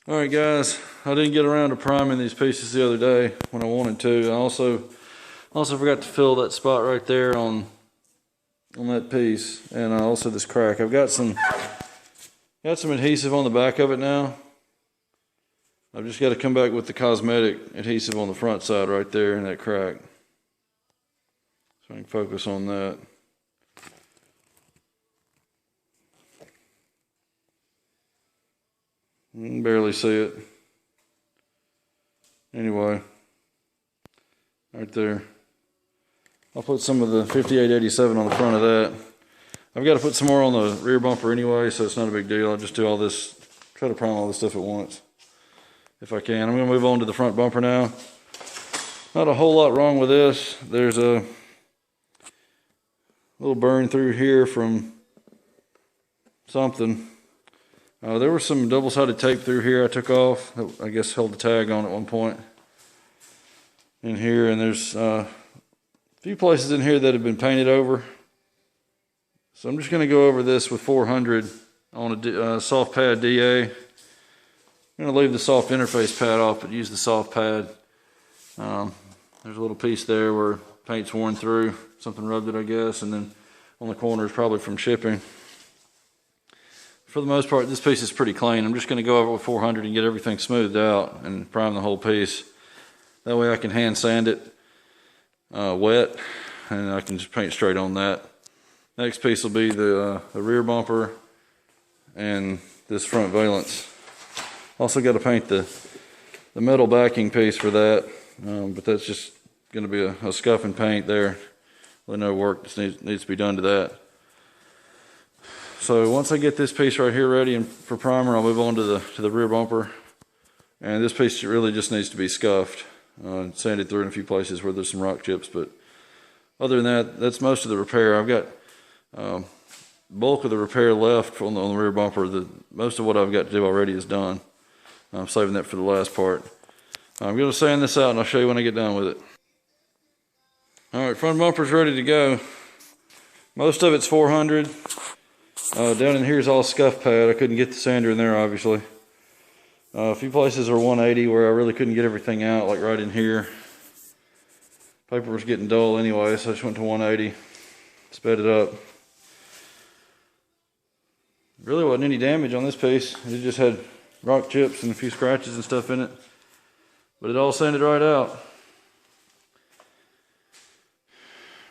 Alright guys, I didn't get around to priming these pieces the other day when I wanted to. I also forgot to fill that spot right there on that piece, and also this crack. I've got some adhesive on the back of it now. I've just got to come back with the Cosmetic adhesive on the front side right there in that crack. So I can focus on that. You can barely see it. Anyway, right there. I'll put some of the 5887 on the front of that. I've got to put some more on the rear bumper anyway, so it's not a big deal. I'll just do all this, try to prime all this stuff at once, if I can. I'm going to move on to the front bumper now. Not a whole lot wrong with this. There's a little burn through here from something. There was some double-sided tape through here I took off. That I guess held the tag on at one point. In here, and there's a few places in here that have been painted over. So I'm just going to go over this with 400 on a soft pad DA. I'm going to leave the soft interface pad off, but use the soft pad. There's a little piece there where paint's worn through. Something rubbed it, I guess, and then on the corner is probably from shipping. For the most part, this piece is pretty clean. I'm just going to go over with 400 and get everything smoothed out and prime the whole piece. That way I can hand sand it wet, and I can just paint straight on that. Next piece will be the rear bumper and this front valance. Also got to paint the metal backing piece for that, but that's just going to be a scuff and paint there. Really no work that needs to be done to that. So once I get this piece right here ready and for primer, I'll move on to the rear bumper. And this piece really just needs to be scuffed, sanded through in a few places where there's some rock chips. But other than that, that's most of the repair. I've got bulk of the repair left on the rear bumper. Most of what I've got to do already is done. I'm saving that for the last part. I'm going to sand this out and I'll show you when I get done with it. Alright, front bumper's ready to go. Most of it's 400. Down in here is all scuff pad. I couldn't get the sander in there, obviously. A few places are 180 where I really couldn't get everything out, like right in here. Paper was getting dull anyway, so I just went to 180. Sped it up. Really wasn't any damage on this piece. It just had rock chips and a few scratches and stuff in it. But it all sanded right out.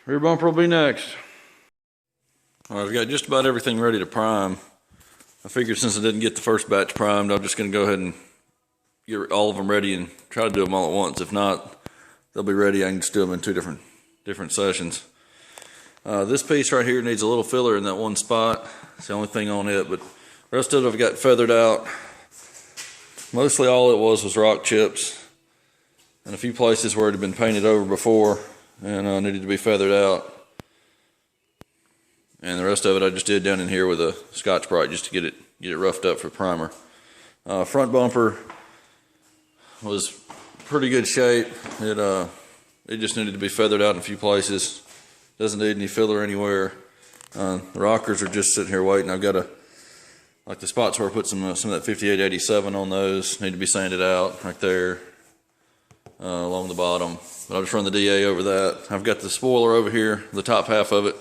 Rear bumper will be next. Alright, I've got just about everything ready to prime. I figured since I didn't get the first batch primed, I'm just going to go ahead and get all of them ready and try to do them all at once. If not, they'll be ready. I can just do them in two different sessions. This piece right here needs a little filler in that one spot. It's the only thing on it, but the rest of it I've got feathered out. Mostly all it was rock chips and a few places where it had been painted over before and needed to be feathered out. And the rest of it I just did down in here with a Scotch-Brite just to get it roughed up for primer. Front bumper was pretty good shape. It just needed to be feathered out in a few places. Doesn't need any filler anywhere. The rockers are just sitting here waiting. I've got like the spots where I put some of that 5887 on those need to be sanded out right there along the bottom. But I'll just run the DA over that. I've got the spoiler over here, the top half of it.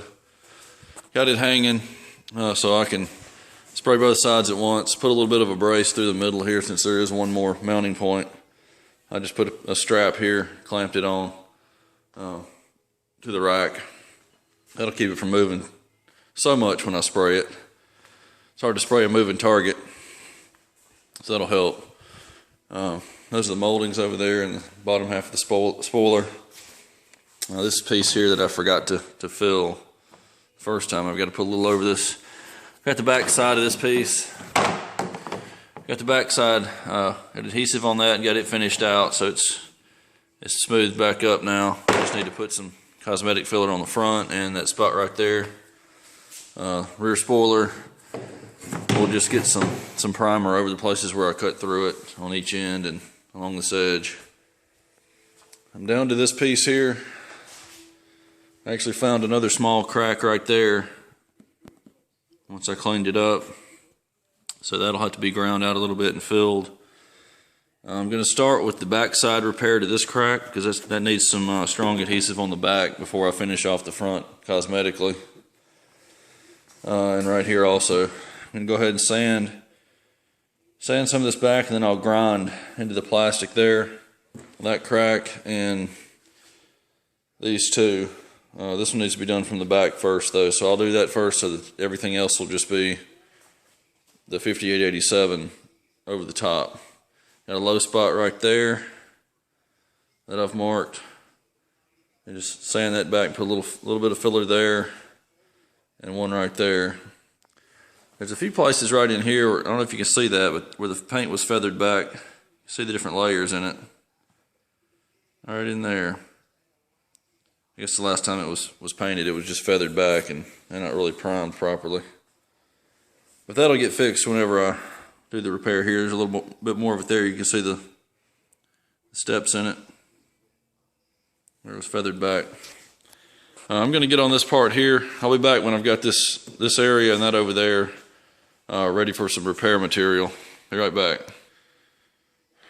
Got it hanging so I can spray both sides at once. Put a little bit of a brace through the middle here since there is one more mounting point. I just put a strap here, clamped it on to the rack. That'll keep it from moving so much when I spray it. It's hard to spray a moving target, so that'll help. Those are the moldings over there in the bottom half of the spoiler. This piece here that I forgot to fill first time, I've got to put a little over this. Got the back side of this piece. Got the back side adhesive on that and got it finished out, so it's smoothed back up now. Just need to put some cosmetic filler on the front and that spot right there. Rear spoiler, we'll just get some primer over the places where I cut through it on each end and along this edge. I'm down to this piece here. I actually found another small crack right there once I cleaned it up. So that'll have to be ground out a little bit and filled. I'm going to start with the backside repair to this crack because that needs some strong adhesive on the back before I finish off the front cosmetically. And right here also. I'm going to go ahead and sand some of this back, and then I'll grind into the plastic there, that crack, and these two. This one needs to be done from the back first though, so I'll do that first so that everything else will just be the 5887 over the top. Got a low spot right there that I've marked. And just sand that back, put a little bit of filler there, and one right there. There's a few places right in here, I don't know if you can see that, but where the paint was feathered back. You see the different layers in it. Right in there. I guess the last time it was painted, it was just feathered back and not really primed properly. But that'll get fixed whenever I do the repair here. There's a little bit more of it there. You can see the steps in it where it was feathered back. I'm going to get on this part here. I'll be back when I've got this area and that over there ready for some repair material. Be right back.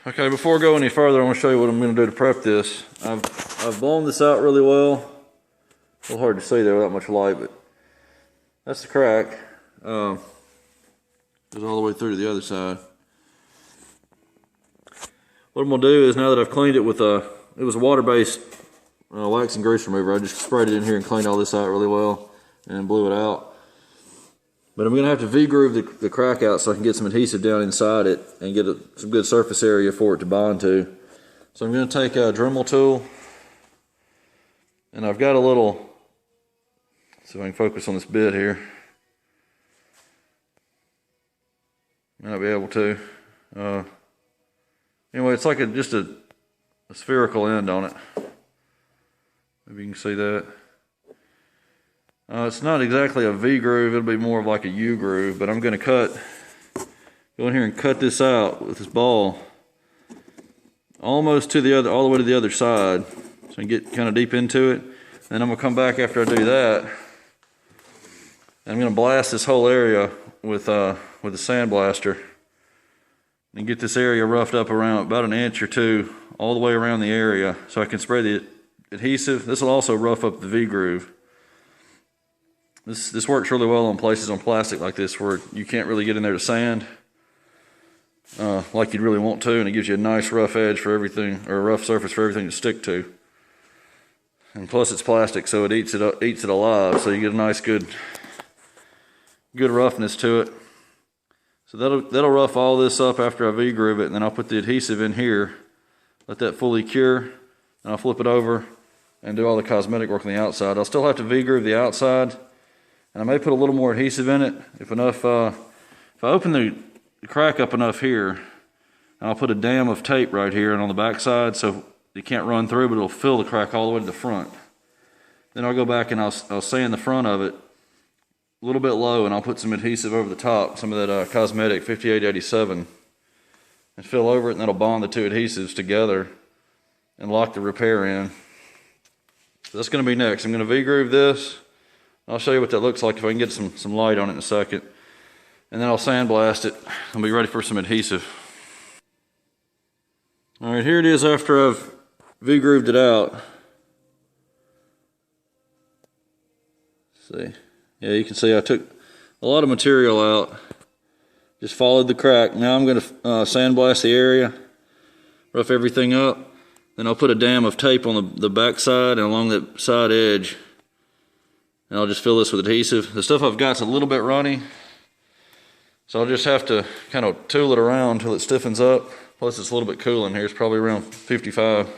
Okay, before I go any further, I want to show you what I'm going to do to prep this. I've blown this out really well. A little hard to see there without much light, but that's the crack. Goes all the way through to the other side. What I'm going to do is, now that I've cleaned it with it was a water-based wax and grease remover. I just sprayed it in here and cleaned all this out really well and blew it out. But I'm going to have to V-groove the crack out so I can get some adhesive down inside it and get some good surface area for it to bond to. So I'm going to take a Dremel tool, and I've got a little, see if I can focus on this bit here. Might not be able to. Anyway, it's like just a spherical end on it. Maybe you can see that. It's not exactly a V groove, it'll be more of like a U groove, but I'm going to go in here and cut this out with this ball almost all the way to the other side, so I can get kind of deep into it. Then I'm going to come back after I do that, and I'm going to blast this whole area with a sandblaster and get this area roughed up around about an inch or two all the way around the area so I can spray the adhesive. This will also rough up the V groove. This works really well on places on plastic like this where you can't really get in there to sand like you'd really want to, and it gives you a nice rough edge for everything, or a rough surface for everything to stick to. And plus it's plastic, so it eats it alive, so you get a nice good roughness to it. So that'll rough all this up after I V-groove it, and then I'll put the adhesive in here, let that fully cure, and I'll flip it over and do all the cosmetic work on the outside. I'll still have to V-groove the outside, and I may put a little more adhesive in it if I open the crack up enough here, and I'll put a dam of tape right here and on the back side so it can't run through, but it'll fill the crack all the way to the front. Then I'll go back and I'll sand the front of it a little bit low, and I'll put some adhesive over the top, some of that Cosmetic 5887, and fill over it, and that'll bond the two adhesives together and lock the repair in. So that's going to be next. I'm going to V-groove this. I'll show you what that looks like if I can get some light on it in a second. And then I'll sandblast it. I'll be ready for some adhesive. Alright, here it is after I've V-grooved it out. Let's see. Yeah, you can see I took a lot of material out. Just followed the crack. Now I'm going to sandblast the area, rough everything up. Then I'll put a dam of tape on the back side and along the side edge. And I'll just fill this with adhesive. The stuff I've got's a little bit runny, so I'll just have to kind of tool it around until it stiffens up. Plus it's a little bit cool in here. It's probably around 55.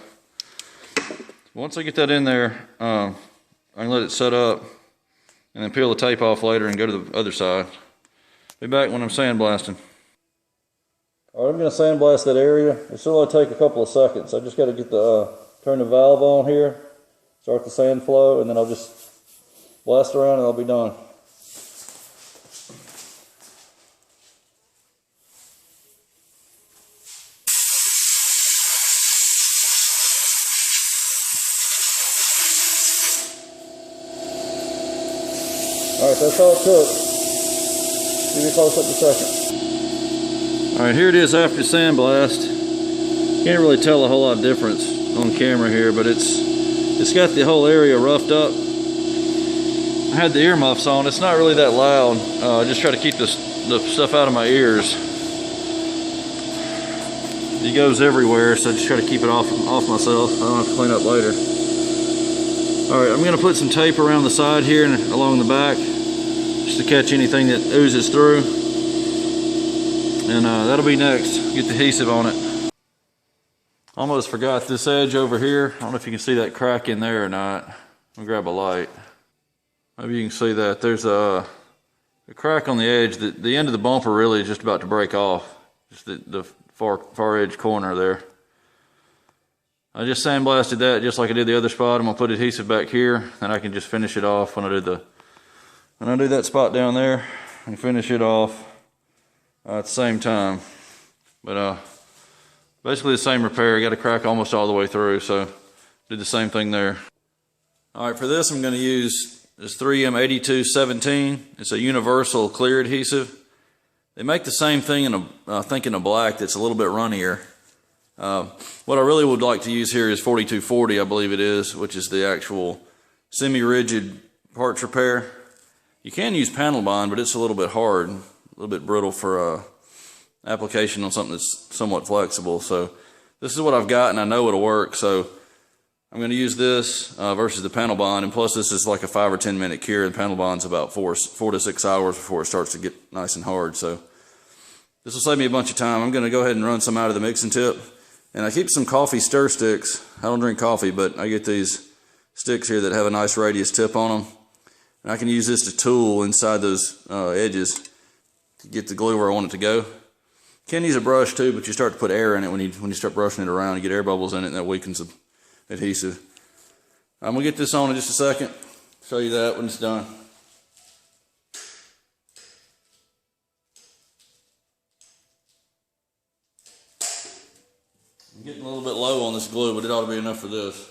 Once I get that in there, I can let it set up and then peel the tape off later and go to the other side. Be back when I'm sandblasting. All right, I'm going to sandblast that area. It's still going to take a couple of seconds. I just got to get turn the valve on here, start the sand flow, and then I'll just blast around and I'll be done. Alright, that's all it took. Give you a close up in a second. Alright, here it is after sandblast. Can't really tell a whole lot of difference on camera here, but it's got the whole area roughed up. I had the earmuffs on. It's not really that loud. I just try to keep the stuff out of my ears. It goes everywhere, so I just try to keep it off myself. I don't have to clean up later. Alright, I'm going to put some tape around the side here and along the back, just to catch anything that oozes through. And that'll be next. Get the adhesive on it. Almost forgot this edge over here. I don't know if you can see that crack in there or not. I'll grab a light. Maybe you can see that. There's a crack on the edge. The end of the bumper really is just about to break off. Just the far edge corner there. I just sandblasted that just like I did the other spot. I'm gonna put adhesive back here, and I can just finish it off when I do that spot down there, and finish it off at the same time. But basically the same repair. I got a crack almost all the way through, so did the same thing there. All right, for this I'm going to use this 3M8217. It's a universal clear adhesive. They make the same thing in I think in a black that's a little bit runnier. What I really would like to use here is 4240, I believe it is, which is the actual semi-rigid parts repair. You can use panel bond, but it's a little bit hard, a little bit brittle for application on something that's somewhat flexible. So this is what I've got, and I know it'll work. So I'm going to use this versus the panel bond, and plus this is like a 5 or 10 minute cure, and panel bond's about 4 to 6 hours before it starts to get nice and hard. So this will save me a bunch of time. I'm going to go ahead and run some out of the mixing tip. And I keep some coffee stir sticks. I don't drink coffee, but I get these sticks here that have a nice radius tip on them. And I can use this to tool inside those edges to get the glue where I want it to go. You can use a brush too, but you start to put air in it when you start brushing it around. You get air bubbles in it, and that weakens the adhesive. I'm going to get this on in just a second. Show you that when it's done. I'm getting a little bit low on this glue, but it ought to be enough for this.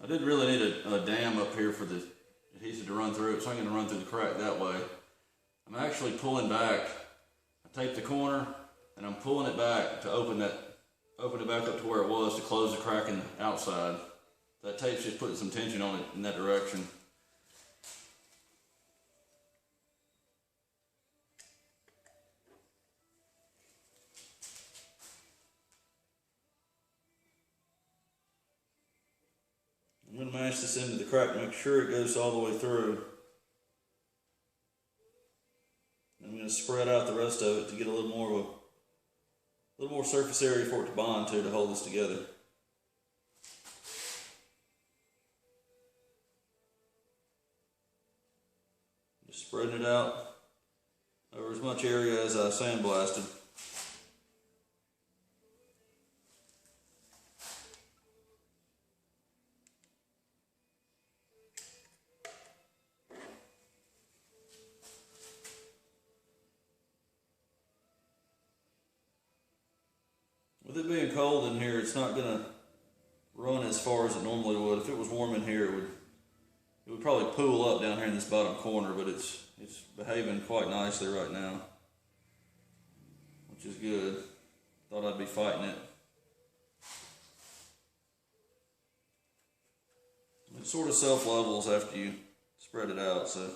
I did really need a dam up here for the adhesive to run through it, so I'm going to run through the crack that way. I'm actually pulling back. I taped the corner, and I'm pulling it back to open it back up to where it was to close the crack in the outside. That tape's just putting some tension on it in that direction. I'm going to mash this into the crack to make sure it goes all the way through. I'm going to spread out the rest of it to get a little more surface area for it to bond to hold this together. Just spreading it out over as much area as I sandblasted. With it being cold in here, it's not going to run as far as it normally would. If it was warm in here, it would probably pool up down here in this bottom corner, but it's behaving quite nicely right now, which is good. Thought I'd be fighting it. It sort of self-levels after you spread it out, so don't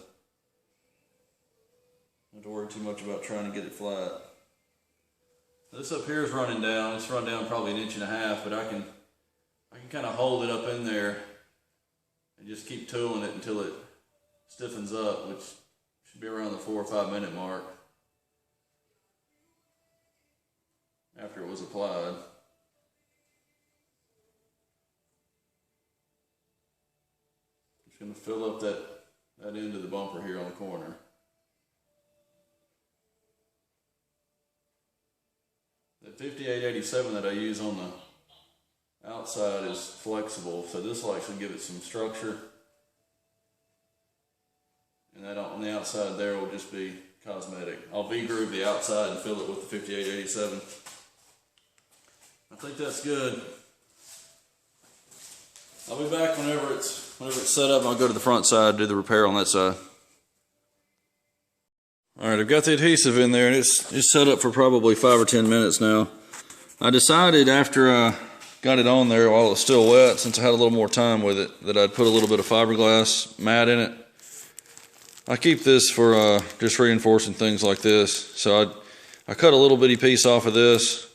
have to worry too much about trying to get it flat. This up here is running down. It's run down probably 1.5 inches, but I can kind of hold it up in there and just keep tooling it until it stiffens up, which should be around the 4 or 5 minute mark after it was applied. Just going to fill up that end of the bumper here on the corner. 5887 that I use on the outside is flexible, so this will actually give it some structure. And that on the outside there will just be cosmetic. I'll V-groove the outside and fill it with the 5887. I think that's good. I'll be back whenever it's set up. I'll go to the front side, do the repair on that side. Alright, I've got the adhesive in there and it's set up for probably 5 or 10 minutes now. I decided after I got it on there while it was still wet, since I had a little more time with it, that I'd put a little bit of fiberglass mat in it. I keep this for just reinforcing things like this. So I cut a little bitty piece off of this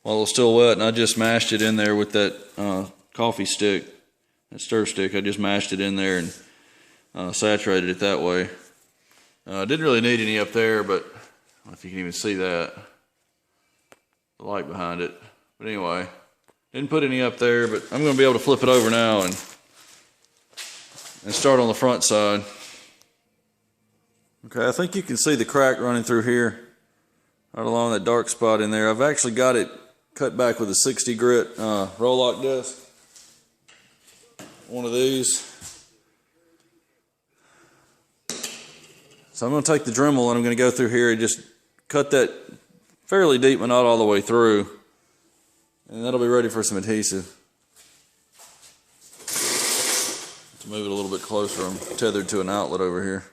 while it was still wet, and I just mashed it in there with that coffee stick, that stir stick. I just mashed it in there and saturated it that way. Didn't really need any up there, but I don't know if you can even see that, the light behind it. But anyway, didn't put any up there, but I'm going to be able to flip it over now and start on the front side. Okay, I think you can see the crack running through here, right along that dark spot in there. I've actually got it cut back with a 60 grit roll-lock disc. One of these. So I'm going to take the Dremel and I'm going to go through here and just cut that fairly deep, but not all the way through. And that'll be ready for some adhesive. To move it a little bit closer, I'm tethered to an outlet over here.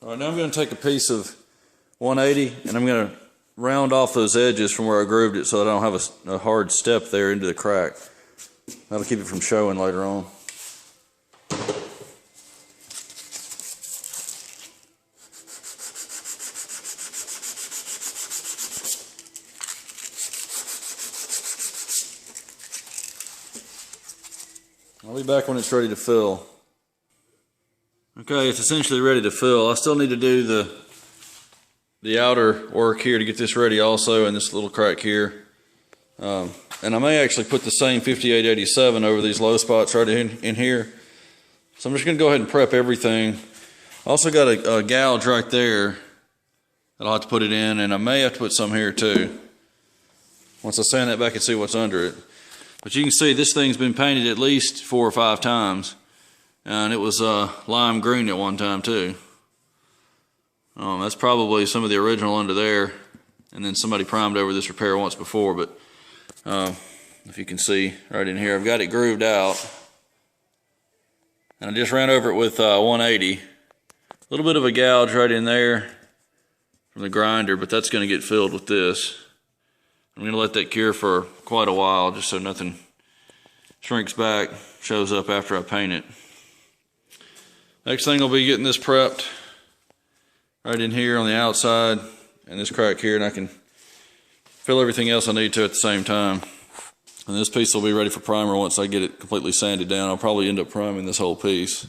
Alright, now I'm going to take a piece of 180 and I'm going to round off those edges from where I grooved it so that I don't have a hard step there into the crack. That'll keep it from showing later on. I'll be back when it's ready to fill. Okay, it's essentially ready to fill. I still need to do the outer work here to get this ready also, and this little crack here. And I may actually put the same 5887 over these low spots right in here. So I'm just going to go ahead and prep everything. I also got a gouge right there that I'll have to put it in, and I may have to put some here too, once I sand that back and see what's under it. But you can see this thing's been painted at least 4 or 5 times. And it was lime green at one time too. That's probably some of the original under there. And then somebody primed over this repair once before. But if you can see right in here, I've got it grooved out. And I just ran over it with 180. A little bit of a gouge right in there from the grinder, but that's going to get filled with this. I'm going to let that cure for quite a while just so nothing shrinks back, shows up after I paint it. Next thing will be getting this prepped right in here on the outside and this crack here, and I can fill everything else I need to at the same time. And this piece will be ready for primer once I get it completely sanded down. I'll probably end up priming this whole piece.